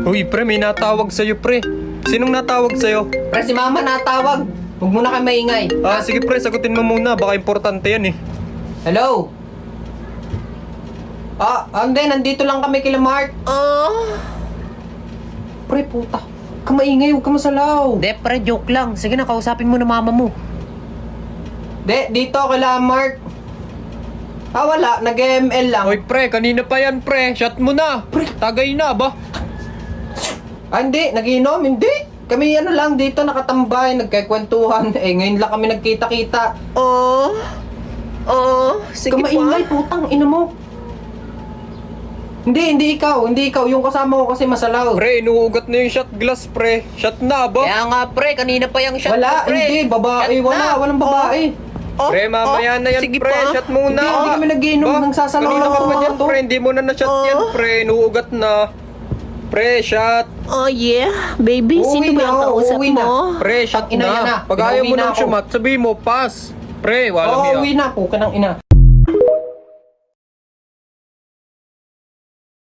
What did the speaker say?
Uy, pre, may natawag sa'yo, pre. Sinong natawag sa'yo? Pre, si mama natawag. Huwag muna kayo maingay. Sige, pre, sagutin mo muna. Baka importante yan, eh. Hello? Hindi, nandito lang kami kila Mark. Pre, puta. Huwag ka maingay, huwag ka masalaw. De, pre, joke lang. Sige na, kausapin mo na mama mo. Dito kila Mark. Wala, nag-ML lang. Uy, pre, kanina pa yan, pre. Shot mo na. Pre. Tagay na, ba? Hindi, nagiinom, hindi. Kami lang dito nakatambay, nagkikwentuhan. Ngayon lang kami nagkita-kita. Sige Kamaingay, putang ina mo. Hindi ikaw. Yung kasama ko kasi masalaw. Pre, inuugat na yung shot glass, pre. Shot na, ba? Kaya nga, pre, kanina pa yung shot Wala, mo, pre. hindi, babae, Shot na. walang babae. Pre, mamaya na yan, sige pre. pa. Shot muna. Hindi kami nagiinom, Ba? nagsasalaw Kanina lang ka pa ako dyan, to. pre. Hindi mo na na-shot yan, pre. Inuugat na. Pre, shot. Oh yeah, baby, sino ba ang kausap uuwi na. mo? Pre, shot Ina yan na. na. Pag ayaw Inuwi mo na ng ako. shumat, sabihin mo, pass. Pre, walang Oo, iya. uwi na po ka ng ina.